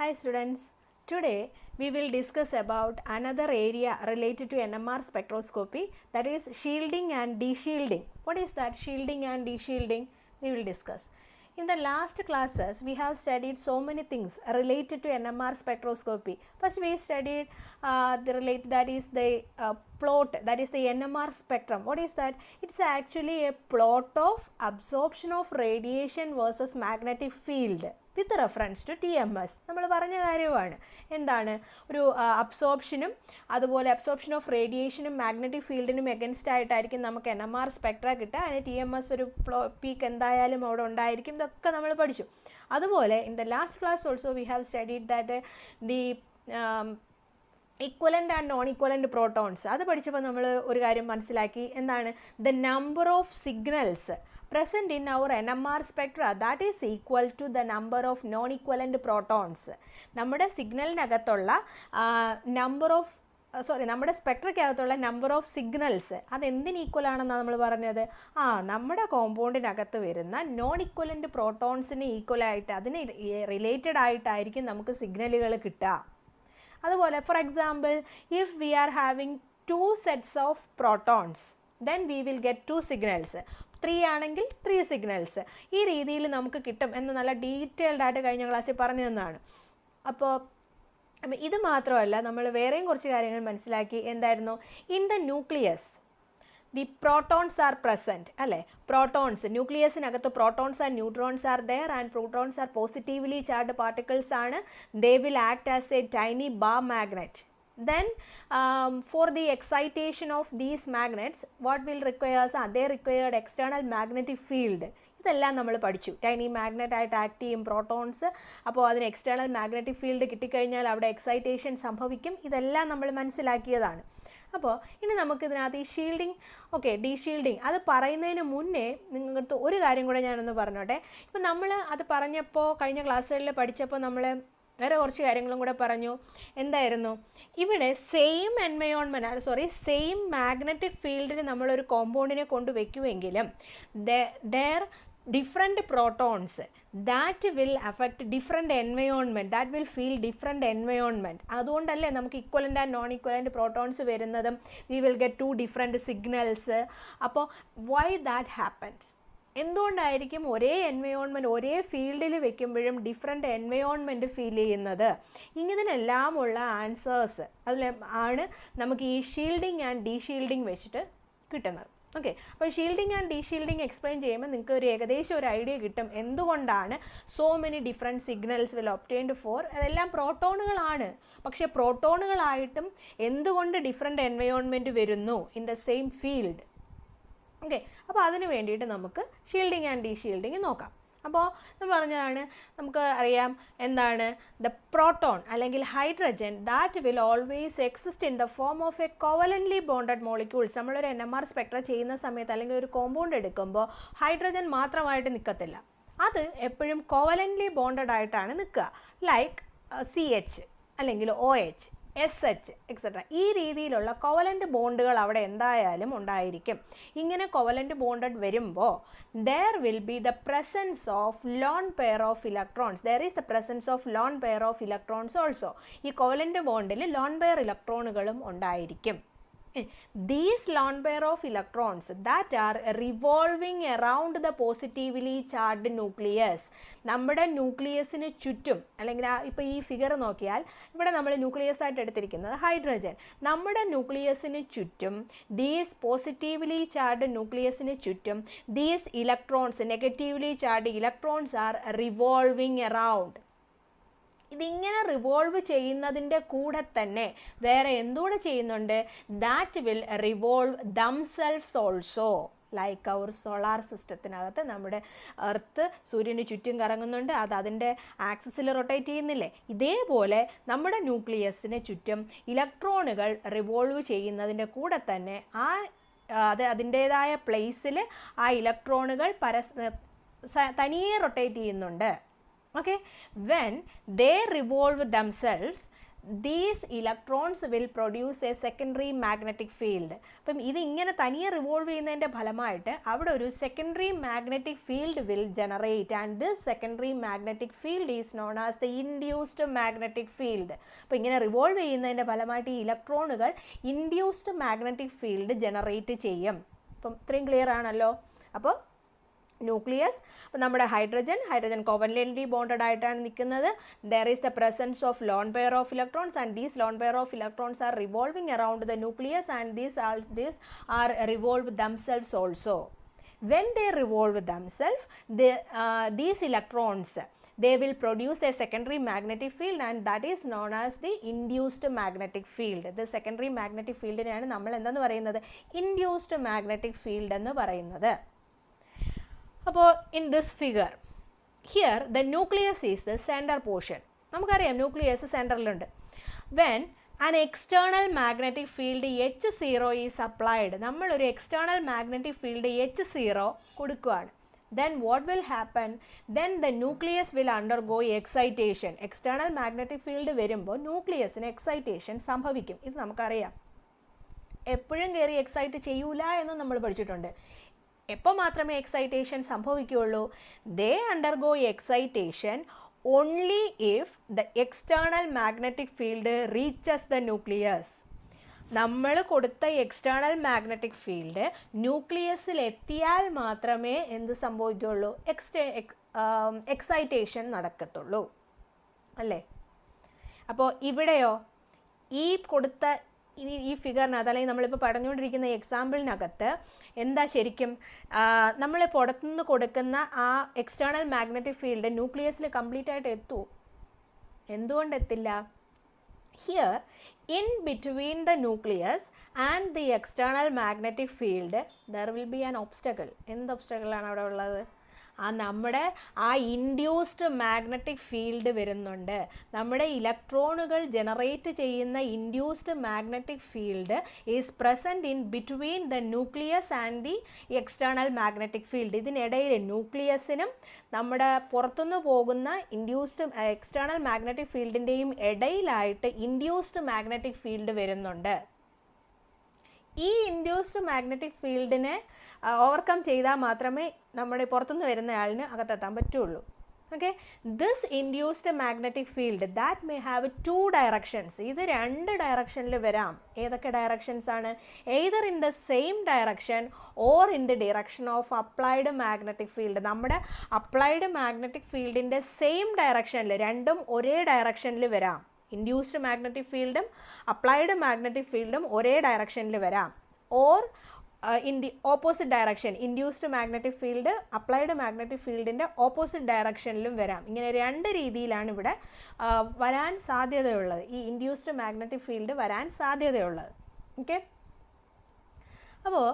Hi students, today we will discuss about another area related to NMR spectroscopy, that is shielding and de-shielding. What is that shielding and de-shielding? We will discuss. In the last classes we have studied so many things related to NMR spectroscopy. First we studied that is the plot, that is the NMR spectrum. What is that? It's actually a plot of absorption of radiation versus magnetic field with reference to TMS. നമ്മൾ പറഞ്ഞ കാര്യമാണ് എന്താണ് ഒരു അബ്സോർപ്ഷനും അതുപോലെ absorption of റേഡിയേഷനും magnetic ഫീൽഡിനും against ആയിട്ടായിരിക്കും നമുക്ക് NMR Spectra കിട്ടുക. അതിന് TMS ഒരു പീക്ക് എന്തായാലും അവിടെ ഉണ്ടായിരിക്കും. ഇതൊക്കെ നമ്മൾ പഠിച്ചു. അതുപോലെ in the last class also we have studied that the equivalent and non equivalent protons. അത് പഠിച്ചപ്പോൾ നമ്മൾ ഒരു കാര്യം മനസ്സിലാക്കി, എന്താണ് the number of signals present in our NMR spectra that is equal to the number of non-equivalent protons. നമ്മുടെ സിഗ്നലിനകത്തുള്ള നമ്മുടെ സ്പെക്ട്രയ്ക്കകത്തുള്ള number of signals അതെന്തിന് equal ആണെന്നാണ് നമ്മൾ പറഞ്ഞത്? നമ്മുടെ കോമ്പൗണ്ടിനകത്ത് വരുന്ന നോൺ ഇക്വലൻ്റ് പ്രോട്ടോൺസിന് ഈക്വലായിട്ട് അതിന് റിലേറ്റഡ് ആയിട്ടായിരിക്കും നമുക്ക് സിഗ്നലുകൾ കിട്ടുക. അതുപോലെ for example, if we are having 2 sets of protons then we will get 2 signals. 3 ആണെങ്കിൽ 3 സിഗ്നൽസ്. ഈ രീതിയിൽ നമുക്ക് കിട്ടും എന്ന് നല്ല ഡീറ്റെയിൽഡ് ആയിട്ട് കഴിഞ്ഞ ക്ലാസ്സിൽ പറഞ്ഞു തന്നതാണ്. അപ്പോൾ ഇത് മാത്രമല്ല, നമ്മൾ വേറെയും കുറച്ച് കാര്യങ്ങൾ മനസ്സിലാക്കി. എന്തായിരുന്നു? In the nucleus the protons are present, അല്ലേ? പ്രോട്ടോൺസ്, ന്യൂക്ലിയസിനകത്ത് protons and neutrons are there and protons are positively charged particles ആണ്. They will act as a tiny bar magnet. Then for the excitation of these magnets, what will require? They required external magnetic field. ഇതെല്ലാം നമ്മൾ പഠിച്ചു. Tiny magnet ആയിട്ട് act ചെയ്യും protons. അപ്പോൾ അതിന് external magnetic field കിട്ടിക്കഴിഞ്ഞാൽ അവിടെ എക്സൈറ്റേഷൻ സംഭവിക്കും. ഇതെല്ലാം നമ്മൾ മനസ്സിലാക്കിയതാണ്. അപ്പോൾ ഇനി നമുക്കിതിനകത്ത് ഈ ഷീൽഡിങ്, ഡീഷീൽഡിങ് അത് പറയുന്നതിന് മുന്നേ നിങ്ങൾക്ക് ഒരു കാര്യം കൂടെ ഞാനൊന്ന് പറഞ്ഞോട്ടെ. ഇപ്പം നമ്മൾ അത് പറഞ്ഞപ്പോൾ കഴിഞ്ഞ ക്ലാസ്സുകളിൽ പഠിച്ചപ്പോൾ നമ്മൾ വേറെ കുറച്ച് കാര്യങ്ങളും കൂടെ പറഞ്ഞു. എന്തായിരുന്നു? ഇവിടെ സെയിം മാഗ്നറ്റിക് ഫീൽഡിന് നമ്മളൊരു കോമ്പൗണ്ടിനെ കൊണ്ട് വയ്ക്കുമെങ്കിലും there different protons that will affect different environment, that will feel different environment. അതുകൊണ്ടല്ലേ നമുക്ക് equivalent and non equivalent protons വരുന്നതും we will get 2 different signals. അപ്പോൾ വൈ ദാറ്റ് ഹാപ്പൻസ്? എന്തുകൊണ്ടായിരിക്കും ഒരേ എൻവയോൺമെൻറ്റ് ഒരേ ഫീൽഡിൽ വെക്കുമ്പോഴും ഡിഫറെൻ്റ് എൻവയോൺമെൻറ്റ് ഫീൽ ചെയ്യുന്നത്? ഇതിനെല്ലാമുള്ള ആൻസേഴ്സ് അതിൽ ആണ് നമുക്ക് ഈ ഷീൽഡിങ് ആൻഡ് ഡീഷീൽഡിങ് വെച്ചിട്ട് കിട്ടുന്നത്. ഓക്കെ, അപ്പോൾ ഷീൽഡിങ് ആൻഡ് ഡീഷീൽഡിങ് എക്സ്പ്ലെയിൻ ചെയ്യുമ്പോൾ നിങ്ങൾക്ക് ഒരു ഏകദേശം ഒരു ഐഡിയ കിട്ടും എന്തുകൊണ്ടാണ് so many different signals will obtained for. അതെല്ലാം പ്രോട്ടോണുകളാണ്. പക്ഷേ പ്രോട്ടോണുകളായിട്ടും എന്തുകൊണ്ട് ഡിഫറെൻറ്റ് എൻവയോൺമെൻറ്റ് വരുന്നു in the same field? Okay, അപ്പോൾ അതിന് വേണ്ടിയിട്ട് നമുക്ക് ഷീൽഡിങ് ആൻഡ് ഡീഷീൽഡിങ് നോക്കാം. അപ്പോൾ നമ്മൾ പറഞ്ഞതാണ്, നമുക്ക് അറിയാം എന്താണ് ദ പ്രോട്ടോൺ അല്ലെങ്കിൽ hydrogen that will always exist in the form of a covalently bonded molecules. നമ്മളൊരു NMR സ്പെക്ട്ര ചെയ്യുന്ന സമയത്ത് അല്ലെങ്കിൽ ഒരു കോമ്പൗണ്ട് എടുക്കുമ്പോൾ ഹൈഡ്രജൻ മാത്രമായിട്ട് നിൽക്കത്തില്ല. അത് എപ്പോഴും കോവലൻ്റ്ലി ബോണ്ടഡ് ആയിട്ടാണ് നിൽക്കുക. ലൈക്ക് CH അല്ലെങ്കിൽ OH, SH എക്സെട്ര. ഈ രീതിയിലുള്ള കോവലൻ്റ് ബോണ്ടുകൾ അവിടെ എന്തായാലും ഉണ്ടായിരിക്കും. ഇങ്ങനെ കോവലൻ്റ് ബോണ്ടഡ് വരുമ്പോൾ there will be the presence of lone pair of electrons. There is the presence of lone pair of electrons also. ഈ കോവലൻ്റ് ബോണ്ടിൽ ലോൺ പെയർ ഇലക്ട്രോണുകളും ഉണ്ടായിരിക്കും. These lone pair of electrons that are revolving around the positively charged nucleus. നമ്മുടെ ന്യൂക്ലിയസിന് ചുറ്റും, അല്ലെങ്കിൽ ഇപ്പോൾ ഈ figure നോക്കിയാൽ ഇവിടെ നമ്മൾ ന്യൂക്ലിയസ് ആയിട്ട് എടുത്തിരിക്കുന്നത് ഹൈഡ്രജൻ. നമ്മുടെ ന്യൂക്ലിയസിന് ചുറ്റും ദീസ് പോസിറ്റീവ്ലി ചാർജ്ഡ് ന്യൂക്ലിയസിന് ചുറ്റും these electrons, negatively charged electrons are revolving around. ഇതിങ്ങനെ റിവോൾവ് ചെയ്യുന്നതിൻ്റെ കൂടെ തന്നെ വേറെ എന്തുകൂടെ ചെയ്യുന്നുണ്ട്? That will revolve themselves also. Like our solar സിസ്റ്റത്തിനകത്ത് നമ്മുടെ എർത്ത് സൂര്യന് ചുറ്റും കറങ്ങുന്നുണ്ട്, അത് അതിൻ്റെ ആക്സിസിൽ റൊട്ടേറ്റ് ചെയ്യുന്നില്ലേ? ഇതേപോലെ നമ്മുടെ ന്യൂക്ലിയസിന് ചുറ്റും ഇലക്ട്രോണുകൾ റിവോൾവ് ചെയ്യുന്നതിൻ്റെ കൂടെ തന്നെ അതിൻ്റേതായ പ്ലേസിൽ ആ ഇലക്ട്രോണുകൾ തനിയെ റൊട്ടേറ്റ് ചെയ്യുന്നുണ്ട്. Okay, when they revolve themselves, these electrons will produce a secondary magnetic field. അപ്പം ഇത് ഇങ്ങനെ തനിയെ റിവോൾവ് ചെയ്യുന്നതിൻ്റെ ഫലമായിട്ട് അവിടെ ഒരു secondary magnetic field will generate and this secondary magnetic field is known as the induced magnetic field. അപ്പോൾ ഇങ്ങനെ റിവോൾവ് ചെയ്യുന്നതിൻ്റെ ഫലമായിട്ട് ഈ ഇലക്ട്രോണുകൾ ഇൻഡ്യൂസ്ഡ് മാഗ്നറ്റിക് ഫീൽഡ് ജനറേറ്റ് ചെയ്യും. അപ്പം ഇത്രയും ക്ലിയർ ആണല്ലോ. അപ്പോൾ ന്യൂക്ലിയസ്, അപ്പോൾ നമ്മുടെ ഹൈഡ്രജൻ കോവലൻ്റ്ലി ബോണ്ടഡ് ആയിട്ടാണ് നിൽക്കുന്നത്. There is the presence of lone pair of electrons and these lone pair of electrons are revolving around the nucleus and these are revolve themselves also. When they revolve themselves, these electrons, they will produce a secondary magnetic field and that is known as the induced magnetic field. The secondary magnetic field നെയാണ് നമ്മൾ എന്തെന്ന് പറയുന്നത്, induced magnetic field എന്ന് പറയുന്നത്. അപ്പോൾ in this figure here the nucleus is the center portion. നമുക്കറിയാം nucleus സെൻറ്ററിലുണ്ട്. when an external magnetic field H0 is applied, നമ്മളൊരു external magnetic field H0 കൊടുക്കുകയാണ്, then what will happen, then the nucleus will undergo excitation. external magnetic field വരുമ്പോൾ ന്യൂക്ലിയസിന് excitation സംഭവിക്കും. ഇത് നമുക്കറിയാം. എപ്പോഴും കയറി excite ചെയ്യൂല എന്ന് നമ്മൾ പഠിച്ചിട്ടുണ്ട്. എപ്പോൾ മാത്രമേ എക്സൈറ്റേഷൻ സംഭവിക്കുകയുള്ളൂ, they undergo excitation only if the external magnetic field reaches the nucleus. നമ്മൾ കൊടുത്ത എക്സ്റ്റേണൽ മാഗ്നറ്റിക് ഫീൽഡ് ന്യൂക്ലിയസിൽ എത്തിയാൽ മാത്രമേ എന്ത് സംഭവിക്കുകയുള്ളൂ, എക്സൈറ്റേഷൻ നടക്കത്തുള്ളൂ അല്ലേ. അപ്പോൾ ഇവിടെയോ ഈ കൊടുത്ത ഈ ഫിഗറിനകത്ത് അല്ലെങ്കിൽ നമ്മളിപ്പോൾ പറഞ്ഞുകൊണ്ടിരിക്കുന്ന എക്സാമ്പിളിനകത്ത് എന്താ ശരിക്കും നമ്മൾ പുറത്തുനിന്ന് കൊടുക്കുന്ന ആ എക്സ്റ്റേണൽ മാഗ്നറ്റിക് ഫീൽഡ് ന്യൂക്ലിയസിൽ കംപ്ലീറ്റ് ആയിട്ട് എത്തുമോ? എന്തുകൊണ്ട് എത്തില്ല? Here in between the nucleus and the external magnetic field there will be an obstacle. എന്ത് ഒബ്സ്റ്റക്കിളാണ് അവിടെ ഉള്ളത്? നമ്മുടെ ആ ഇൻഡ്യൂസ്ഡ് മാഗ്നറ്റിക് ഫീൽഡ് വരുന്നുണ്ട്. നമ്മുടെ ഇലക്ട്രോണുകൾ ജനറേറ്റ് ചെയ്യുന്ന induced magnetic field is present in between the nucleus and the external magnetic field. ഇതിനിടയിൽ ന്യൂക്ലിയസിനും നമ്മുടെ പുറത്തുനിന്ന് പോകുന്ന ഇൻഡ്യൂസ്ഡ് എക്സ്റ്റേണൽ മാഗ്നറ്റിക് ഫീൽഡിൻ്റെയും ഇടയിലായിട്ട് ഇൻഡ്യൂസ്ഡ് മാഗ്നറ്റിക് ഫീൽഡ് വരുന്നുണ്ട്. ഈ ഇൻഡ്യൂസ്ഡ് മാഗ്നറ്റിക് ഫീൽഡിനെ ഓവർകം ചെയ്താൽ മാത്രമേ നമ്മുടെ പുറത്തുനിന്ന് വരുന്ന ആളിന് അകത്തെത്താൻ പറ്റുള്ളൂ. Okay, this induced magnetic field that may have 2 directions. ഇത് 2 ഡയറക്ഷനിൽ വരാം. ഏതൊക്കെ ഡയറക്ഷൻസ് ആണ്? Either in the same direction or in the direction of applied magnetic field. നമ്മുടെ അപ്ലൈഡ് മാഗ്നറ്റിക് ഫീൽഡിൻ്റെ സെയിം ഡയറക്ഷനിൽ, രണ്ടും ഒരേ ഡയറക്ഷനിൽ വരാം. ഇൻഡ്യൂസ്ഡ് മാഗ്നറ്റിക് ഫീൽഡും അപ്ലൈഡ് മാഗ്നറ്റിക് ഫീൽഡും ഒരേ ഡയറക്ഷനിൽ വരാം. Or in the opposite direction, induced magnetic field applied magnetic ഫീൽഡിൻ്റെ ഓപ്പോസിറ്റ് ഡയറക്ഷനിലും വരാം. ഇങ്ങനെ 2 രീതിയിലാണ് ഇവിടെ വരാൻ സാധ്യതയുള്ളത്, ഈ ഇൻഡ്യൂസ്ഡ് മാഗ്നറ്റിക് ഫീൽഡ് വരാൻ സാധ്യതയുള്ളത്. ഓക്കെ, അപ്പോൾ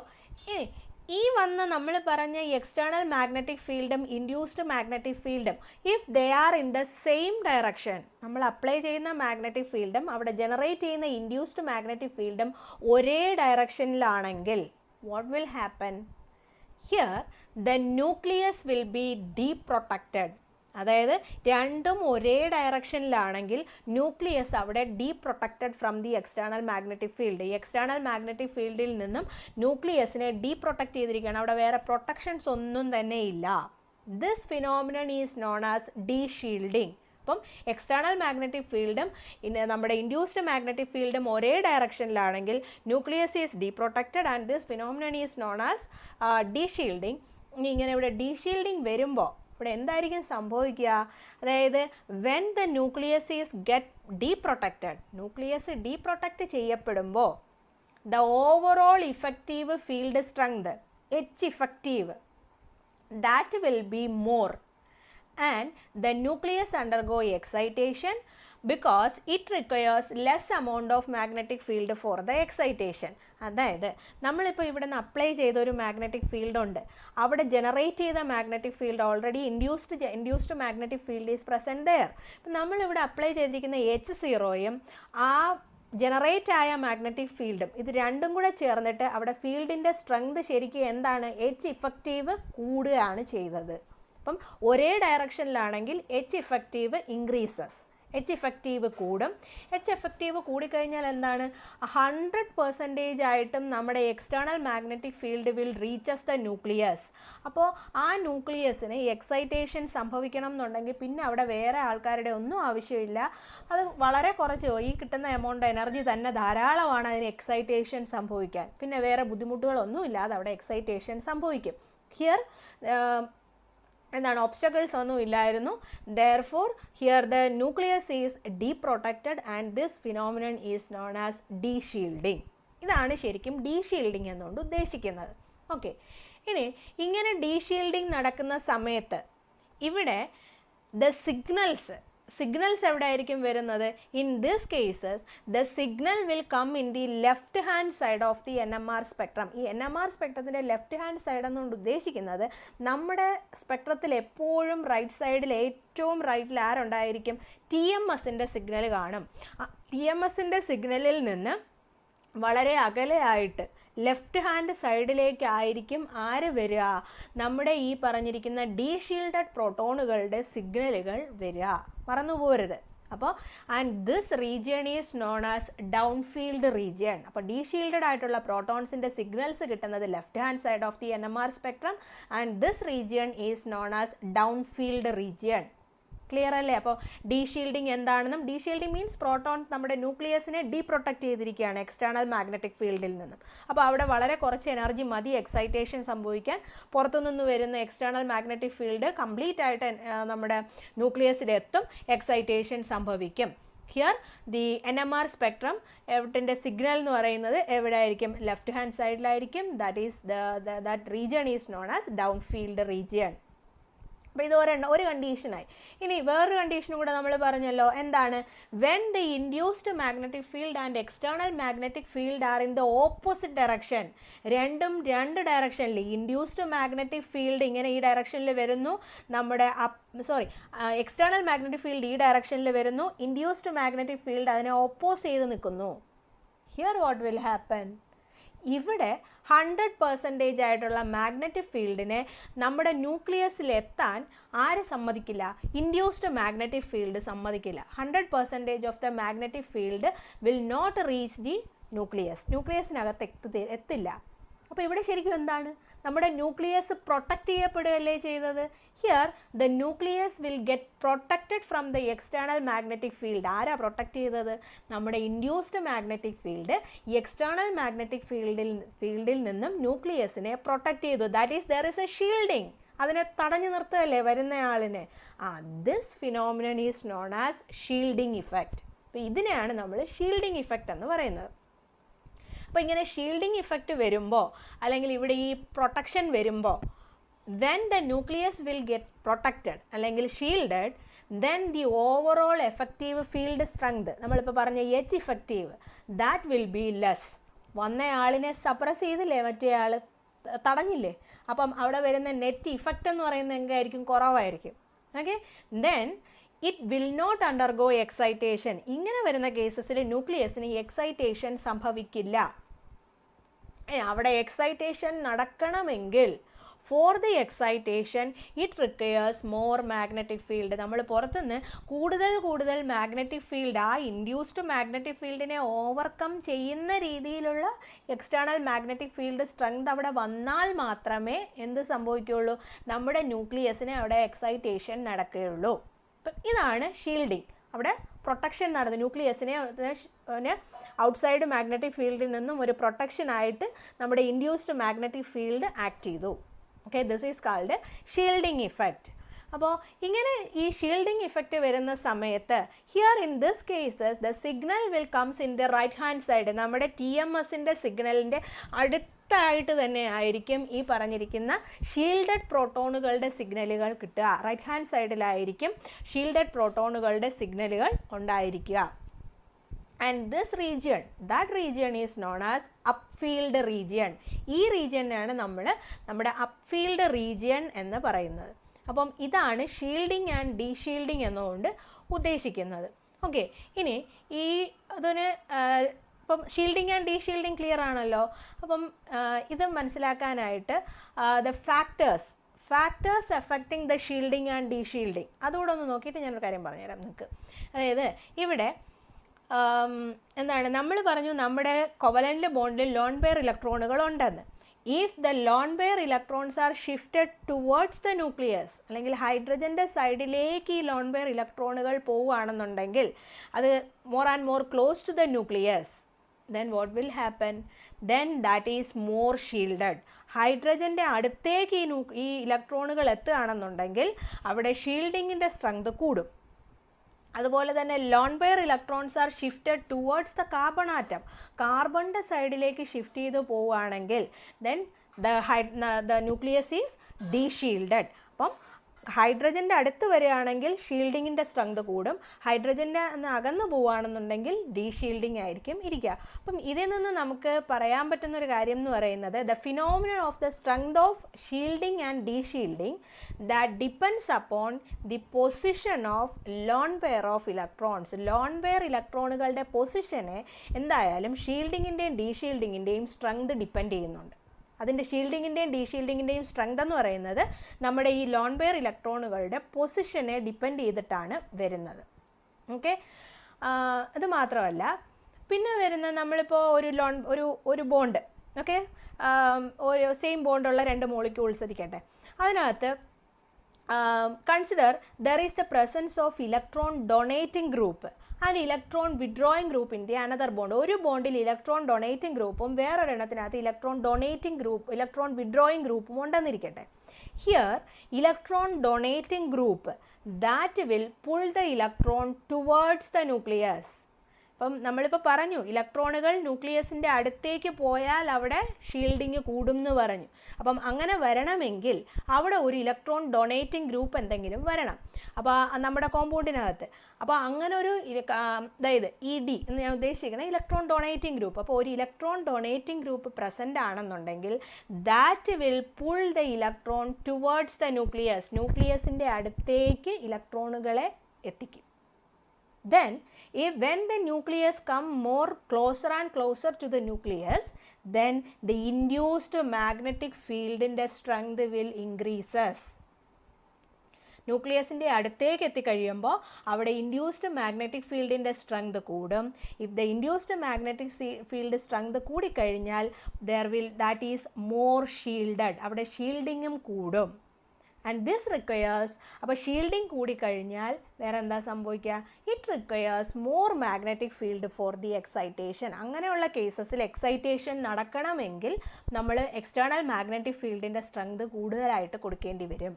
ഈ വന്ന നമ്മൾ പറഞ്ഞ എക്സ്റ്റേണൽ മാഗ്നറ്റിക് ഫീൽഡും ഇൻഡ്യൂസ്ഡ് മാഗ്നറ്റിക് ഫീൽഡും if they are in the same direction, നമ്മൾ അപ്ലൈ ചെയ്യുന്ന മാഗ്നറ്റിക് ഫീൽഡും അവിടെ ജനറേറ്റ് ചെയ്യുന്ന ഇൻഡ്യൂസ്ഡ് മാഗ്നറ്റിക് ഫീൽഡും ഒരേ ഡയറക്ഷനിലാണെങ്കിൽ what will happen? Here the nucleus will be deprotected. അതായത് രണ്ടും ഒരേ ഡയറക്ഷനിലാണെങ്കിൽ ന്യൂക്ലിയസ് അവിടെ deprotected from the external magnetic field. ഈ എക്സ്റ്റേണൽ മാഗ്നറ്റിക് ഫീൽഡിൽ നിന്നും ന്യൂക്ലിയസിനെ ഡീപ്രൊട്ടക്റ്റ് ചെയ്തിരിക്കുകയാണ്. അവിടെ വേറെ പ്രൊട്ടക്ഷൻസ് ഒന്നും തന്നെ ഇല്ല. This phenomenon is known as deshielding. അപ്പം എക്സ്റ്റേണൽ മാഗ്നറ്റിക് ഫീൽഡും നമ്മുടെ ഇൻഡ്യൂസ്ഡ് മാഗ്നറ്റിക് ഫീൽഡും ഒരേ ഡയറക്ഷനിലാണെങ്കിൽ nucleus is deprotected and this phenomenon is known as deshielding. ഇങ്ങനെ ഇവിടെ ഡീഷീൽഡിങ് വരുമ്പോൾ ഇവിടെ എന്തായിരിക്കും സംഭവിക്കുക? അതായത് when the nucleus is get deprotected, nucleus deprotect ചെയ്യപ്പെടുമ്പോൾ the overall effective field strength H effective that will be more and the nucleus undergo excitation because it requires less amount of magnetic field for the excitation. അതായത് നമ്മളിപ്പോൾ ഇവിടെ നിന്ന് apply ചെയ്ത ഒരു magnetic field ഉണ്ട്, അവിടെ generate ചെയ്ത magnetic field already induced magnetic field is present there. അപ്പം നമ്മളിവിടെ അപ്ലൈ ചെയ്തിരിക്കുന്ന H0യും ആ ജനറേറ്റ് ആയ മാഗ്നറ്റിക് ഫീൽഡും ഇത് രണ്ടും കൂടെ ചേർന്നിട്ട് അവിടെ ഫീൽഡിൻ്റെ സ്ട്രെങ്ത് ശരിക്കും എന്താണ്? H ഇഫക്റ്റീവ് കൂടുകയാണ് ചെയ്തത്. അപ്പം ഒരേ ഡയറക്ഷനിലാണെങ്കിൽ H effective increases, H effective കൂടും. എച്ച് എഫക്റ്റീവ് കൂടിക്കഴിഞ്ഞാൽ എന്താണ്, 100% ആയിട്ടും നമ്മുടെ external magnetic field will reaches the nucleus. അപ്പോൾ ആ ന്യൂക്ലിയസിന് എക്സൈറ്റേഷൻ സംഭവിക്കണം എന്നുണ്ടെങ്കിൽ പിന്നെ അവിടെ വേറെ ആൾക്കാരുടെ ഒന്നും ആവശ്യമില്ല. അത് വളരെ കുറച്ച്, ഈ കിട്ടുന്ന എമൗണ്ട് എനർജി തന്നെ ധാരാളമാണ് അതിന് എക്സൈറ്റേഷൻ സംഭവിക്കാൻ. പിന്നെ വേറെ ബുദ്ധിമുട്ടുകളൊന്നും ഇല്ലാതെ അവിടെ എക്സൈറ്റേഷൻ സംഭവിക്കും. ഹിയർ എന്താണ്, ഒബ്സ്റ്റക്കിൾസ് ഒന്നും ഇല്ലായിരുന്നു. Therefore here the nucleus is deprotected and this phenomenon is known as deshielding. ഇതാണ് ശരിക്കും ഡീഷീൽഡിങ് എന്നുകൊണ്ട് ഉദ്ദേശിക്കുന്നത്. ഓക്കെ, ഇനി ഇങ്ങനെ ഡീഷീൽഡിങ് നടക്കുന്ന സമയത്ത് ഇവിടെ ദ സിഗ്നൽസ് എവിടെ ആയിരിക്കും വരുന്നത്? In this cases the signal will come in the left hand side of the NMR spectrum. ഈ NMR സ്പെക്ട്രത്തിൻ്റെ ലെഫ്റ്റ് ഹാൻഡ് സൈഡ് എന്നുകൊണ്ട് ഉദ്ദേശിക്കുന്നത് നമ്മുടെ സ്പെക്ട്രത്തിൽ എപ്പോഴും റൈറ്റ് സൈഡിൽ ഏറ്റവും റൈറ്റിൽ ആരുണ്ടായിരിക്കും? TMSൻ്റെ സിഗ്നൽ കാണും. TMSൻ്റെ സിഗ്നലിൽ നിന്ന് വളരെ അകലെയായിട്ട് ലെഫ്റ്റ് ഹാൻഡ് സൈഡിലേക്കായിരിക്കും ആര് വരിക? നമ്മുടെ ഈ പറഞ്ഞിരിക്കുന്ന ഡീഷീൽഡഡ് പ്രോട്ടോണുകളുടെ സിഗ്നലുകൾ വരിക, മറന്നുപോകരുത്. അപ്പോൾ and this region is known as down field region. അപ്പോൾ ഡീഷീൽഡഡ് ആയിട്ടുള്ള പ്രോട്ടോൺസിൻ്റെ സിഗ്നൽസ് കിട്ടുന്നത് left hand side of the NMR spectrum and this region is known as down field region. Clear അല്ലേ? അപ്പോൾ ഡീഷീൽഡിങ് എന്താണെന്നും, ഡീഷീൽഡിങ് മീൻസ് പ്രോട്ടോൺസ് നമ്മുടെ ന്യൂക്ലിയസിനെ ഡീപ്രൊട്ടക്റ്റ് ചെയ്തിരിക്കുകയാണ് എക്സ്റ്റേണൽ മാഗ്നറ്റിക് ഫീൽഡിൽ നിന്നും. അപ്പോൾ അവിടെ വളരെ കുറച്ച് എനർജി മതി എക്സൈറ്റേഷൻ സംഭവിക്കാൻ. പുറത്തുനിന്ന് വരുന്ന എക്സ്റ്റേണൽ മാഗ്നറ്റിക് ഫീൽഡ് കംപ്ലീറ്റ് ആയിട്ട് നമ്മുടെ ന്യൂക്ലിയസിലെത്തും, എക്സൈറ്റേഷൻ സംഭവിക്കും. ഹിയർ ദി NMR സ്പെക്ട്രം എവിടെൻ്റെ സിഗ്നൽ എന്ന് പറയുന്നത് എവിടെ ആയിരിക്കും? ലെഫ്റ്റ് ഹാൻഡ് സൈഡിലായിരിക്കും. That region is known as down field region. അപ്പോൾ ഇത് ഒരു കണ്ടീഷനായി. ഇനി വേറൊരു കണ്ടീഷനും കൂടെ നമ്മൾ പറഞ്ഞല്ലോ, എന്താണ്? When the induced magnetic field and external magnetic field are in the opposite direction. രണ്ടും രണ്ട് ഡയറക്ഷനിൽ, ഇൻഡ്യൂസ്ഡ് മാഗ്നറ്റിക് ഫീൽഡ് ഇങ്ങനെ ഈ ഡയറക്ഷനിൽ വരുന്നു, നമ്മുടെ എക്സ്റ്റേണൽ മാഗ്നറ്റിക് ഫീൽഡ് ഈ ഡയറക്ഷനിൽ വരുന്നു, ഇൻഡ്യൂസ്ഡ് മാഗ്നറ്റിക് ഫീൽഡ് അതിനെ ഓപ്പോസ് ചെയ്ത് നിൽക്കുന്നു. Here what will happen? ഇവിടെ 100% ആയിട്ടുള്ള മാഗ്നറ്റിക് ഫീൽഡിനെ നമ്മുടെ ന്യൂക്ലിയസിലെത്താൻ ആര് സമ്മതിക്കില്ല? ഇൻഡ്യൂസ്ഡ് മാഗ്നറ്റിക് ഫീൽഡ് സമ്മതിക്കില്ല. 100% of the magnetic field will not reach the ന്യൂക്ലിയസിനകത്ത് എത്തില്ല. അപ്പോൾ ഇവിടെ ശരിക്കും എന്താണ്? നമ്മുടെ ന്യൂക്ലിയസ് പ്രൊട്ടക്റ്റ് ചെയ്യപ്പെടുകയല്ലേ ചെയ്തത്? Here the nucleus will get protected from the external magnetic field. ആരാ പ്രൊട്ടക്റ്റ് ചെയ്തത്? നമ്മുടെ ഇൻഡ്യൂസ്ഡ് മാഗ്നറ്റിക് ഫീൽഡ് ഈ എക്സ്റ്റേണൽ മാഗ്നറ്റിക് ഫീൽഡിൽ നിന്നും ന്യൂക്ലിയസിനെ പ്രൊട്ടക്റ്റ് ചെയ്തു. That is there is a shielding. അതിനെ തടഞ്ഞു നിർത്തുകയല്ലേ വരുന്നയാളിനെ. This phenomenon is known as shielding effect. അപ്പോൾ ഇതിനെയാണ് നമ്മൾ ഷീൽഡിങ് ഇഫക്റ്റ് എന്ന് പറയുന്നത്. അപ്പോൾ ഇങ്ങനെ ഷീൽഡിങ് ഇഫക്റ്റ് വരുമ്പോൾ, അല്ലെങ്കിൽ ഇവിടെ ഈ പ്രൊട്ടക്ഷൻ വരുമ്പോൾ, when the nucleus will get protected അല്ലെങ്കിൽ shielded, then the overall effective field strength, നമ്മളിപ്പോൾ പറഞ്ഞ H effective, that will be less. വന്നയാളിനെ സപ്രസ് ചെയ്തില്ലേ, മറ്റേ ആൾ തടഞ്ഞില്ലേ, അപ്പം അവിടെ വരുന്ന നെറ്റ് ഇഫക്റ്റ് എന്ന് പറയുന്നത് എങ്ങനെയായിരിക്കും? കുറവായിരിക്കും. Okay, then it will not undergo excitation. ഇങ്ങനെ വരുന്ന കേസസിൽ ന്യൂക്ലിയസിന് എക്സൈറ്റേഷൻ സംഭവിക്കില്ല. അവിടെ എക്സൈറ്റേഷൻ നടക്കണമെങ്കിൽ for the excitation it requires more magnetic field. നമ്മൾ പുറത്തുനിന്ന് കൂടുതൽ മാഗ്നറ്റിക് ഫീൽഡ്, ആ ഇൻഡ്യൂസ്ഡ് മാഗ്നറ്റിക് ഫീൽഡിനെ ഓവർകം ചെയ്യുന്ന രീതിയിലുള്ള എക്സ്റ്റേണൽ മാഗ്നറ്റിക് ഫീൽഡ് സ്ട്രെങ്ത് അവിടെ വന്നാൽ മാത്രമേ എന്ത് സംഭവിക്കുകയുള്ളൂ? നമ്മുടെ ന്യൂക്ലിയസിന് അവിടെ എക്സൈറ്റേഷൻ നടക്കുകയുള്ളൂ. അപ്പം ഇതാണ് ഷീൽഡിങ്. അവിടെ പ്രൊട്ടക്ഷൻ നടന്നു, ന്യൂക്ലിയസിനെ ഔട്ട്സൈഡ് മാഗ്നറ്റിക് ഫീൽഡിൽ നിന്നും ഒരു പ്രൊട്ടക്ഷനായിട്ട് നമ്മുടെ ഇൻഡ്യൂസ്ഡ് മാഗ്നറ്റിക് ഫീൽഡ് ആക്ട് ചെയ്തു. Okay, this is called shielding effect. അപ്പോൾ ഇങ്ങനെ ഈ ഷീൽഡിങ് ഇഫക്റ്റ് വരുന്ന സമയത്ത് here in this cases the signal will comes in the right hand side. നമ്മുടെ TMSൻ്റെ സിഗ്നലിൻ്റെ അടുത്തായിട്ട് തന്നെ ആയിരിക്കും ഈ പറഞ്ഞിരിക്കുന്ന ഷീൽഡഡ് പ്രോട്ടോണുകളുടെ സിഗ്നലുകൾ കിട്ടുക. റൈറ്റ് ഹാൻഡ് സൈഡിലായിരിക്കും ഷീൽഡഡ് പ്രോട്ടോണുകളുടെ സിഗ്നലുകൾ ഉണ്ടായിരിക്കുക. And this region, that region is known as upfield region. ഈ റീജിയനാണ് നമ്മൾ നമ്മുടെ അപ്ഫീൽഡ് റീജിയൺ എന്ന് പറയുന്നത്. അപ്പം ഇതാണ് ഷീൽഡിങ് ആൻഡ് ഡീഷീൽഡിങ് എന്നുകൊണ്ട് ഉദ്ദേശിക്കുന്നത്. ഓക്കെ, ഇനി ഈ അതിന് ഇപ്പം ഷീൽഡിങ് ആൻഡ് ഡീഷീൽഡിങ് ക്ലിയർ ആണല്ലോ. അപ്പം ഇത് മനസ്സിലാക്കാനായിട്ട് the factors affecting the shielding and deshielding, അതുകൂടെ ഒന്ന് നോക്കിയിട്ട് ഞാനൊരു കാര്യം പറഞ്ഞുതരാം നിങ്ങൾക്ക്. അതായത് ഇവിടെ എന്താണ് നമ്മൾ പറഞ്ഞു, നമ്മുടെ കോവലൻ്റ് ബോണ്ടിൽ ലോൺ പെയർ ഇലക്ട്രോണുകൾ ഉണ്ടെന്ന്. If the lone pair electrons are shifted towards the nucleus, അല്ലെങ്കിൽ ഹൈഡ്രജൻ്റെ സൈഡിലേക്ക് ഈ ലോൺ പെയർ ഇലക്ട്രോണുകൾ പോവുകയാണെന്നുണ്ടെങ്കിൽ, അത് more and more close to the nucleus, then what will happen? Then that is more shielded. ഹൈഡ്രജൻ്റെ അടുത്തേക്ക് ഈ ഇലക്ട്രോണുകൾ എത്തുകയാണെന്നുണ്ടെങ്കിൽ അവിടെ ഷീൽഡിങ്ങിൻ്റെ സ്ട്രെങ്ത് കൂടും. അതുപോലെ തന്നെ lone pair electrons are shifted towards the carbon atom, കാർബണിൻ്റെ സൈഡിലേക്ക് ഷിഫ്റ്റ് ചെയ്ത് പോവുകയാണെങ്കിൽ then the nucleus is de-shielded. അപ്പം ഹൈഡ്രജൻ്റെ അടുത്ത് വരികയാണെങ്കിൽ ഷീൽഡിങ്ങിൻ്റെ സ്ട്രെങ്ത് കൂടും, ഹൈഡ്രജൻ്റെ അകന്ന് പോവുകയാണെന്നുണ്ടെങ്കിൽ ഡീഷീൽഡിങ് ആയിരിക്കും ഇരിക്കുക. അപ്പം ഇതിൽ നിന്ന് നമുക്ക് പറയാൻ പറ്റുന്നൊരു കാര്യം എന്ന് പറയുന്നത്, the phenomenon of the strength of shielding and deshielding that depends upon the position of lone pair of electrons. Lone pair ഇലക്ട്രോണുകളുടെ പൊസിഷനെ എന്തായാലും ഷീൽഡിങ്ങിൻ്റെയും ഡീഷീൽഡിങ്ങിൻ്റെയും സ്ട്രെങ്ത് ഡിപ്പെൻഡ് ചെയ്യുന്നുണ്ട്. അതിൻ്റെ ഷീൽഡിങ്ങിൻ്റെയും ഡീഷീൽഡിങ്ങിൻ്റെയും സ്ട്രെങ്ത് എന്ന് പറയുന്നത് നമ്മുടെ ഈ ലോൺ പെയർ ഇലക്ട്രോണുകളുടെ പൊസിഷനെ ഡിപ്പെൻഡ് ചെയ്തിട്ടാണ് വരുന്നത്. ഓക്കെ, അത് മാത്രമല്ല പിന്നെ വരുന്ന നമ്മളിപ്പോൾ ഒരു ബോണ്ട്, ഓക്കെ, ഒരു സെയിം ബോണ്ടുള്ള 2 മോളിക്യൂൾസ് ഇരിക്കട്ടെ, അതിനകത്ത് consider there is the presence of electron donating group and electron withdrawing group in the another bond. ഒരു ബോണ്ടിൽ ഇലക്ട്രോൺ ഡൊണേറ്റിംഗ് ഗ്രൂപ്പും വേറൊരെണ്ണത്തിനകത്ത് ഇലക്ട്രോൺ വിഡ്രോയിങ് ഗ്രൂപ്പും ഉണ്ടെന്നിരിക്കട്ടെ. Here electron donating group that will pull the electron towards the nucleus. അപ്പം നമ്മളിപ്പോൾ പറഞ്ഞു ഇലക്ട്രോണുകൾ ന്യൂക്ലിയസിൻ്റെ അടുത്തേക്ക് പോയാൽ അവിടെ ഷീൽഡിങ് കൂടും എന്ന് പറഞ്ഞു. അപ്പം അങ്ങനെ വരണമെങ്കിൽ അവിടെ ഒരു ഇലക്ട്രോൺ ഡൊണേറ്റിംഗ് ഗ്രൂപ്പ് എന്തെങ്കിലും വരണം അപ്പോൾ നമ്മുടെ കോമ്പൗണ്ടിനകത്ത്. അപ്പോൾ അങ്ങനെ ഒരു അതായത് ED എന്ന് ഞാൻ ഉദ്ദേശിക്കുന്നത് ഇലക്ട്രോൺ ഡൊണേറ്റിംഗ് ഗ്രൂപ്പ്. അപ്പോൾ ഒരു ഇലക്ട്രോൺ ഡൊണേറ്റിംഗ് ഗ്രൂപ്പ് പ്രസൻ്റ് ആണെന്നുണ്ടെങ്കിൽ that will pull the electron towards the nucleus, ന്യൂക്ലിയസിൻ്റെ അടുത്തേക്ക് ഇലക്ട്രോണുകളെ എത്തിക്കും. Then when the nucleus come more closer and closer to the nucleus, then the induced magnetic field in the strength will increases. ന്യൂക്ലിയസിൻ്റെ അടുത്തേക്ക് എത്തിക്കഴിയുമ്പോൾ അവിടെ induced magnetic ഫീൽഡിൻ്റെ strength കൂടും. If the induced magnetic field strength കൂടിക്കഴിഞ്ഞാൽ that is more shielded, അവിടെ ഷീൽഡിങ്ങും കൂടും. And this requires, അപ്പോൾ ഷീൽഡിങ് കൂടിക്കഴിഞ്ഞാൽ വേറെ എന്താ സംഭവിക്കുക? It requires more magnetic field for the excitation. അങ്ങനെയുള്ള കേസസിൽ എക്സൈറ്റേഷൻ നടക്കണമെങ്കിൽ നമ്മൾ എക്സ്റ്റേണൽ മാഗ്നറ്റിക് ഫീൽഡിൻ്റെ സ്ട്രെങ്ത് കൂടുതലായിട്ട് കൊടുക്കേണ്ടി വരും.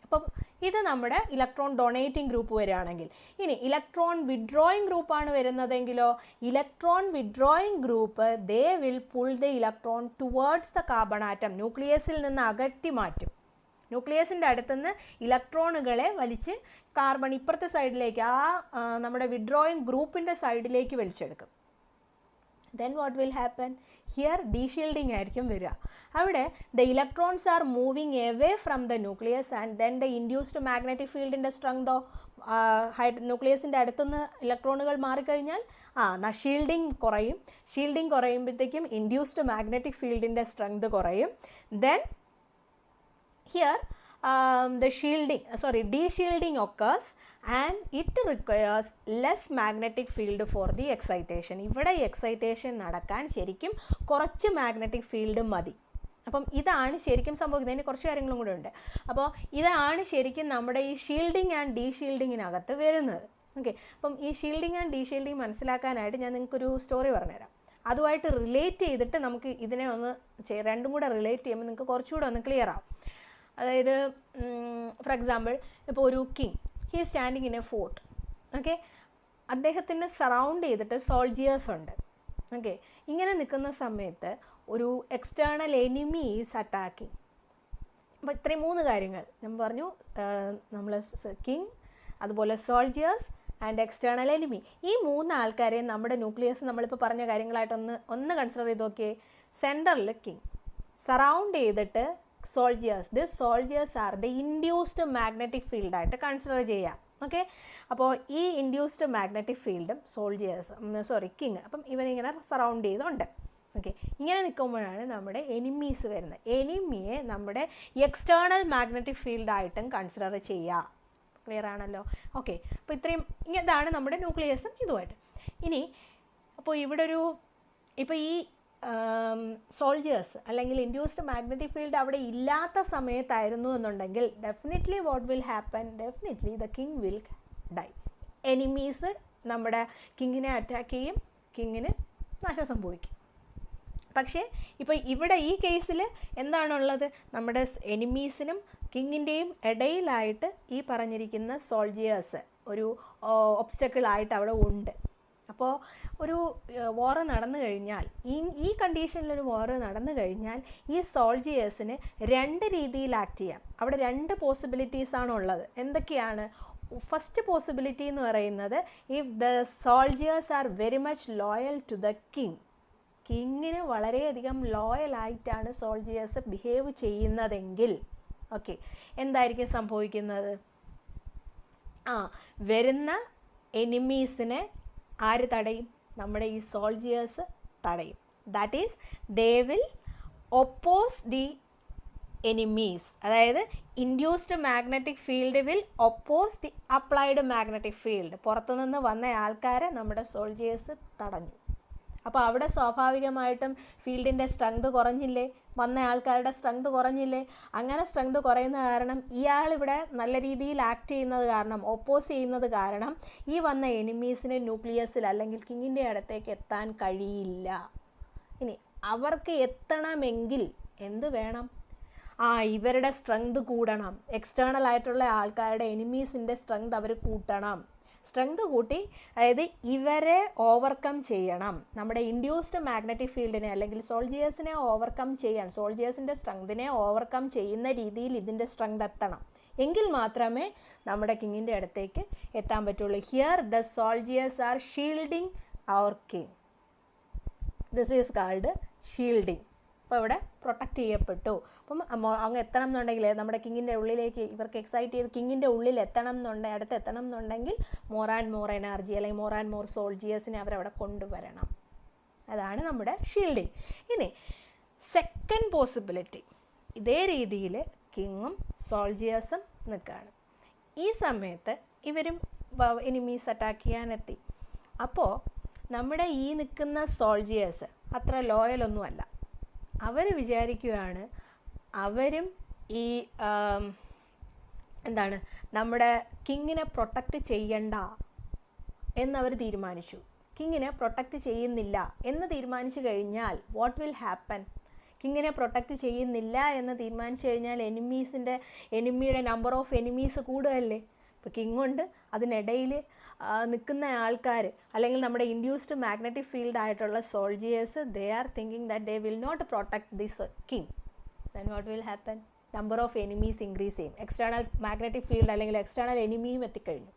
അപ്പം ഇത് നമ്മുടെ ഇലക്ട്രോൺ ഡൊണേറ്റിംഗ് ഗ്രൂപ്പ് വരികയാണെങ്കിൽ. ഇനി ഇലക്ട്രോൺ വിഡ്രോയിങ് ഗ്രൂപ്പാണ് വരുന്നതെങ്കിലോ, electron withdrawing group they will pull the electron towards the carbon atom, ന്യൂക്ലിയസിൽ നിന്ന് അകറ്റി മാറ്റും. ന്യൂക്ലിയസിൻ്റെ അടുത്തുനിന്ന് ഇലക്ട്രോണുകളെ വലിച്ച് കാർബൺ ഇപ്പുറത്തെ സൈഡിലേക്ക് നമ്മുടെ വിഡ്രോയിങ് ഗ്രൂപ്പിൻ്റെ സൈഡിലേക്ക് വലിച്ചെടുക്കും. then what will happen? Here ഡീഷീൽഡിങ് ആയിരിക്കും വരിക. അവിടെ the electrons are moving away from the nucleus and then the induced magnetic fieldൻ്റെ സ്ട്രെങ്തോ ന്യൂക്ലിയസിൻ്റെ അടുത്തുനിന്ന് ഇലക്ട്രോണുകൾ മാറിക്കഴിഞ്ഞാൽ ഷീൽഡിങ് കുറയും. ഷീൽഡിങ് കുറയുമ്പോഴത്തേക്കും ഇൻഡ്യൂസ്ഡ് മാഗ്നറ്റിക് ഫീൽഡിൻ്റെ സ്ട്രെങ്ത് കുറയും. then here de-shielding occurs and it requires less magnetic field for the excitation. ഇവിടെ excitation നടക്കാൻ ശരിക്കും കുറച്ച് മാഗ്നറ്റിക് ഫീൽഡ് മതി. അപ്പം ഇതാണ് ശരിക്കും സംഭവിക്കുന്നത്. അതിന് കുറച്ച് കാര്യങ്ങളും കൂടെ ഉണ്ട്. അപ്പോൾ ഇതാണ് ശരിക്കും നമ്മുടെ ഈ ഷീൽഡിങ് ആൻഡ് ഡീഷീൽഡിങ്ങിനകത്ത് വരുന്നത്. ഓക്കെ, അപ്പം ഈ ഷീൽഡിങ് ആൻഡ് ഡീഷീൽഡിങ് മനസ്സിലാക്കാനായിട്ട് ഞാൻ നിങ്ങൾക്കൊരു സ്റ്റോറി പറഞ്ഞുതരാം. അതുമായിട്ട് റിലേറ്റ് ചെയ്തിട്ട് നമുക്ക് ഇതിനെ ഒന്ന് രണ്ടും കൂടെ റിലേറ്റ് ചെയ്യുമ്പോൾ നിങ്ങൾക്ക് കുറച്ചുകൂടെ ഒന്ന് ക്ലിയർ ആവും. അതായത് ഫോർ എക്സാമ്പിൾ ഇപ്പോൾ ഒരു king, he is standing in A fort. Okay, അദ്ദേഹത്തിന് സറൗണ്ട് ചെയ്തിട്ട് സോൾജിയേഴ്സ് ഉണ്ട്. ഓക്കെ, ഇങ്ങനെ നിൽക്കുന്ന സമയത്ത് ഒരു എക്സ്റ്റേണൽ എനിമി ഈസ് അറ്റാക്കിങ്. അപ്പോൾ ഇത്രയും 3 കാര്യങ്ങൾ ഞാൻ പറഞ്ഞു, നമ്മൾ കിങ്, അതുപോലെ സോൾജിയേഴ്സ് ആൻഡ് എക്സ്റ്റേണൽ എനിമി. ഈ 3 ആൾക്കാരെ നമ്മുടെ ന്യൂക്ലിയസ് നമ്മളിപ്പോൾ പറഞ്ഞ കാര്യങ്ങളായിട്ടൊന്ന് കൺസിഡർ ചെയ്ത് നോക്കിയേ. സെൻറ്ററിൽ കിങ്, സറൗണ്ട് ചെയ്തിട്ട് soldiers. This soldiers are the induced magnetic ഫീൽഡായിട്ട് കൺസിഡർ ചെയ്യാം. ഓക്കെ, അപ്പോൾ ഈ ഇൻഡ്യൂസ്ഡ് മാഗ്നറ്റിക് ഫീൽഡും കിങ് അപ്പം ഇവനിങ്ങനെ സറൗണ്ട് ചെയ്തുണ്ട്. ഓക്കെ, ഇങ്ങനെ നിൽക്കുമ്പോഴാണ് നമ്മുടെ എനിമീസ് വരുന്നത്. എനിമിയെ നമ്മുടെ എക്സ്റ്റേണൽ മാഗ്നറ്റിക് ഫീൽഡായിട്ടും കൺസിഡർ ചെയ്യുക. ക്ലിയർ ആണല്ലോ? ഓക്കെ, അപ്പോൾ ഇത്രയും ഇതാണ് നമ്മുടെ ന്യൂക്ലിയസും ഇതുമായിട്ട്. ഇനി അപ്പോൾ ഇവിടെ ഒരു ഇപ്പോൾ ഈ സോൾജേഴ്സ് അല്ലെങ്കിൽ ഇൻഡ്യൂസ്ഡ് മാഗ്നറ്റിക് ഫീൽഡ് അവിടെ ഇല്ലാത്ത സമയത്തായിരുന്നു എന്നുണ്ടെങ്കിൽ definitely what will happen, definitely the king will die. Enemies നമ്മുടെ കിങ്ങിനെ അറ്റാക്ക് ചെയ്യും, കിങ്ങിന് നാശം സംഭവിക്കും. പക്ഷേ ഇപ്പോൾ ഇവിടെ ഈ കേസിൽ എന്താണുള്ളത്, നമ്മുടെ എനിമീസിനും കിങ്ങിൻ്റെയും ഇടയിലായിട്ട് ഈ പറഞ്ഞിരിക്കുന്ന സോൾജിയേഴ്സ് ഒരു ഒബ്സ്റ്റക്കിളായിട്ട് അവിടെ ഉണ്ട്. അപ്പോൾ ഒരു വാർ നടന്നു കഴിഞ്ഞാൽ, ഈ കണ്ടീഷനിലൊരു വാർ നടന്നു കഴിഞ്ഞാൽ ഈ സോൾജിയേഴ്സിന് രണ്ട് രീതിയിൽ ആക്ട് ചെയ്യാം. അവിടെ രണ്ട് പോസിബിലിറ്റീസാണ് ഉള്ളത്. എന്തൊക്കെയാണ്? ഫസ്റ്റ് പോസിബിലിറ്റി എന്ന് പറയുന്നത്, if the soldiers are very much loyal to the king, കിങ്ങിന് വളരെയധികം ലോയലായിട്ടാണ് സോൾജിയേഴ്സ് ബിഹേവ് ചെയ്യുന്നതെങ്കിൽ ഓക്കെ, എന്തായിരിക്കും സംഭവിക്കുന്നത്? വരുന്ന എനിമീസിനെ ആര് തടയും? നമ്മുടെ ഈ സോൾജിയേഴ്സ് തടയും. That is they will oppose the enemies. അതായത് induced magnetic field will oppose the applied magnetic field. പുറത്തുനിന്ന് വന്ന ആൾക്കാരെ നമ്മുടെ സോൾജിയേഴ്സ് തടഞ്ഞു. അപ്പോൾ അവിടെ സ്വാഭാവികമായിട്ടും ഫീൽഡിൻ്റെ സ്ട്രെങ്ത് കുറഞ്ഞില്ലേ? വന്ന ആൾക്കാരുടെ സ്ട്രെങ്ത് കുറഞ്ഞില്ലേ? അങ്ങനെ സ്ട്രെങ്ത് കുറയുന്ന കാരണം ഇയാളിവിടെ നല്ല രീതിയിൽ ആക്ട് ചെയ്യുന്നത് കാരണം, ഓപ്പോസ് ചെയ്യുന്നത് കാരണം ഈ വന്ന എനിമീസിന് ന്യൂക്ലിയസിൽ അല്ലെങ്കിൽ കിങ്ങിൻ്റെ അടുത്തേക്ക് എത്താൻ കഴിയില്ല. ഇനി അവർക്ക് എത്തണമെങ്കിൽ എന്ത് വേണം? ഇവരുടെ സ്ട്രെങ്ത് കൂടണം. എക്സ്റ്റേണൽ ആയിട്ടുള്ള ആൾക്കാരുടെ എനിമീസിൻ്റെ സ്ട്രെങ്ത് അവർ കൂട്ടണം. സ്ട്രെങ്ത് കൂട്ടി, അതായത് ഇവരെ ഓവർകം ചെയ്യണം. നമ്മുടെ ഇൻഡ്യൂസ്ഡ് മാഗ്നറ്റിക് ഫീൽഡിനെ അല്ലെങ്കിൽ സോൾജിയേഴ്സിനെ ഓവർകം ചെയ്യാൻ, സോൾജിയേഴ്സിൻ്റെ സ്ട്രെങ്തിനെ ഓവർകം ചെയ്യുന്ന രീതിയിൽ ഇതിൻ്റെ സ്ട്രെങ്ത് എത്തണം. എങ്കിൽ മാത്രമേ നമ്മുടെ കിങ്ങിൻ്റെ അടുത്തേക്ക് എത്താൻ പറ്റുള്ളൂ. Here the soldiers are shielding our king. This is called shielding. അപ്പോൾ ഇവിടെ പ്രൊട്ടക്റ്റ് ചെയ്യപ്പെട്ടു. അപ്പം അങ്ങ് എത്തണം എന്നുണ്ടെങ്കിൽ നമ്മുടെ കിങ്ങിൻ്റെ ഉള്ളിലേക്ക് ഇവർക്ക് എക്സൈറ്റ് ചെയ്ത് കിങ്ങിൻ്റെ ഉള്ളിൽ അടുത്ത് എത്തണം എന്നുണ്ടെങ്കിൽ മോർ ആൻഡ് മോർ എനർജി അല്ലെങ്കിൽ മോർ ആൻഡ് മോർ സോൾജിയേഴ്സിനെ അവരവിടെ കൊണ്ടുവരണം. അതാണ് നമ്മുടെ ഷീൽഡിങ്. ഇനി സെക്കൻഡ് പോസിബിലിറ്റി, ഇതേ രീതിയിൽ കിങ്ങും സോൾജിയേഴ്സും നിൽക്കുകയാണ്. ഈ സമയത്ത് ഇവരും എനിമീസ് അറ്റാക്ക് ചെയ്യാനെത്തി. അപ്പോൾ നമ്മുടെ ഈ നിൽക്കുന്ന സോൾജിയേഴ്സ് അത്ര ലോയലൊന്നുമല്ല. അവർ വിചാരിക്കുകയാണ് അവരും ഈ നമ്മുടെ കിങ്ങിനെ പ്രൊട്ടക്റ്റ് ചെയ്യണ്ട എന്നവർ തീരുമാനിച്ചു. കിങ്ങിനെ പ്രൊട്ടക്റ്റ് ചെയ്യുന്നില്ല എന്ന് തീരുമാനിച്ചു കഴിഞ്ഞാൽ വാട്ട് വിൽ ഹാപ്പൻ? കിങ്ങിനെ പ്രൊട്ടക്റ്റ് ചെയ്യുന്നില്ല എന്ന് തീരുമാനിച്ചു കഴിഞ്ഞാൽ എനിമിയുടെ നമ്പർ ഓഫ് എനിമീസ് കൂടുകയല്ലേ? ഇപ്പോൾ കിങ്ങുണ്ട്, അതിനിടയിൽ നിൽക്കുന്ന ആൾക്കാർ അല്ലെങ്കിൽ നമ്മുടെ ഇൻഡ്യൂസ്ഡ് മാഗ്നറ്റിക് ഫീൽഡ് ആയിട്ടുള്ള soldiers, they are thinking that they will not protect this king. Then what will happen? Number of enemies increase ചെയ്യും. എക്സ്റ്റേണൽ മാഗ്നറ്റിക് ഫീൽഡ് അല്ലെങ്കിൽ എക്സ്റ്റേണൽ എനിമിയും എത്തിക്കഴിഞ്ഞു.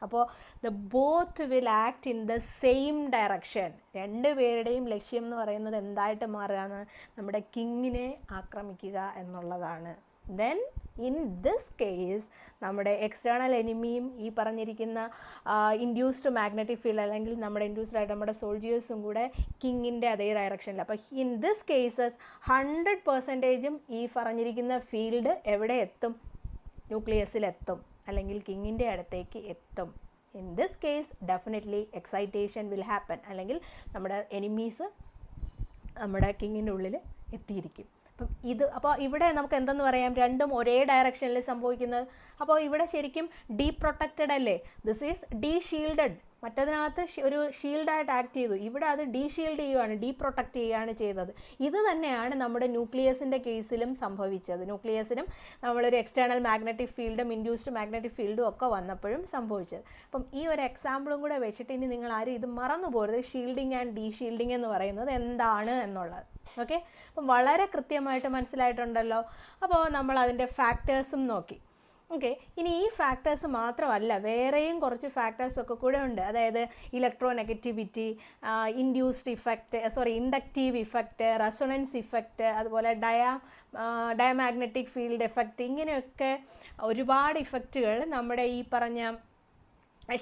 അപ്പോൾ the both will act in the same direction. രണ്ടുപേരുടെയും ലക്ഷ്യം എന്ന് പറയുന്നത് എന്തായിട്ട് മാറുകയാണ്? നമ്മുടെ കിങ്ങിനെ ആക്രമിക്കുക എന്നുള്ളതാണ്. ദെൻ ഇൻ ദിസ് കേസ് നമ്മുടെ എക്സ്റ്റേണൽ എനിമിയും ഈ പറഞ്ഞിരിക്കുന്ന ഇൻഡ്യൂസ്ഡ് മാഗ്നറ്റിക് ഫീൽഡ് അല്ലെങ്കിൽ നമ്മുടെ ഇൻഡ്യൂസ്ഡ് ആയിട്ട് നമ്മുടെ സോൾജിയേഴ്സും കൂടെ കിങ്ങിൻ്റെ അതേ ഡയറക്ഷനിൽ. അപ്പോൾ ഇൻ ദിസ് കേസസ് 100% ഈ പറഞ്ഞിരിക്കുന്ന ഫീൽഡ് എവിടെ എത്തും? ന്യൂക്ലിയസിലെത്തും അല്ലെങ്കിൽ കിങ്ങിൻ്റെ അടുത്തേക്ക് എത്തും. In this case definitely excitation will happen, അല്ലെങ്കിൽ നമ്മുടെ എനിമീസ് നമ്മുടെ കിങ്ങിൻ്റെ ഉള്ളിൽ എത്തിയിരിക്കും. അപ്പോൾ ഇവിടെ നമുക്ക് എന്തെന്ന് പറയാം? രണ്ടും ഒരേ ഡയറക്ഷനിൽ സംഭവിക്കുന്നത്. അപ്പോൾ ഇവിടെ ശരിക്കും ഡീ പ്രൊട്ടക്റ്റഡ് അല്ലേ? This is deshielded. മറ്റതിനകത്ത് ഒരു ഷീൽഡായിട്ട് ആക്ട് ചെയ്തു, ഇവിടെ അത് ഡീ ഷീൽഡ് ചെയ്യുകയാണ്, ഡീ പ്രൊട്ടക്റ്റ് ചെയ്യുകയാണ് ചെയ്തത്. ഇത് തന്നെയാണ് നമ്മുടെ ന്യൂക്ലിയസിൻ്റെ കേസിലും സംഭവിച്ചത്. ന്യൂക്ലിയസിനും നമ്മളൊരു എക്സ്റ്റേണൽ മാഗ്നറ്റിക് ഫീൽഡും ഇൻഡ്യൂസ്ഡ് മാഗ്നറ്റിക് ഫീൽഡും ഒക്കെ വന്നപ്പോഴും സംഭവിച്ചത്. അപ്പം ഈ ഒരു എക്സാമ്പിളും കൂടെ വെച്ചിട്ട് ഇനി നിങ്ങൾ ആരും ഇത് മറന്നു പോരുത്, ഷീൽഡിങ് ആൻഡ് ഡീ ഷീൽഡിങ് എന്ന് പറയുന്നത് എന്താണ് എന്നുള്ളത്. ഓക്കെ, അപ്പം വളരെ കൃത്യമായിട്ട് മനസ്സിലായിട്ടുണ്ടല്ലോ. അപ്പോൾ നമ്മൾ അതിൻ്റെ ഫാക്ടേഴ്സും നോക്കി. ഓക്കെ, ഇനി ഈ ഫാക്ടേഴ്സ് മാത്രമല്ല, വേറെയും കുറച്ച് ഫാക്ടേഴ്സൊക്കെ കൂടെ ഉണ്ട്. അതായത് electro negativity, inductive effect, resonance effect, അതുപോലെ ഡയമാഗ്നറ്റിക് ഫീൽഡ് എഫക്റ്റ്, ഇങ്ങനെയൊക്കെ ഒരുപാട് ഇഫക്റ്റുകൾ നമ്മുടെ ഈ പറഞ്ഞ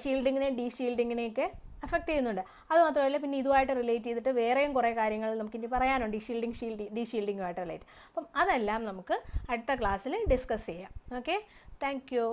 ഷീൽഡിങ്ങിനെ ഡീ ഷീൽഡിങ്ങിനെയൊക്കെ അഫക്റ്റ് ചെയ്യുന്നുണ്ട്. അതുമാത്രമല്ല പിന്നെ ഇതുമായിട്ട് റിലേറ്റ് ചെയ്തിട്ട് വേറെയും കുറേ കാര്യങ്ങൾ നമുക്കിനി പറയാനുണ്ട് ഈ ഡീഷീൽഡിങ്ങുമായിട്ട് റിലേറ്റ്. അപ്പം അതെല്ലാം നമുക്ക് അടുത്ത ക്ലാസ്സിൽ ഡിസ്കസ് ചെയ്യാം. Okay, thank you.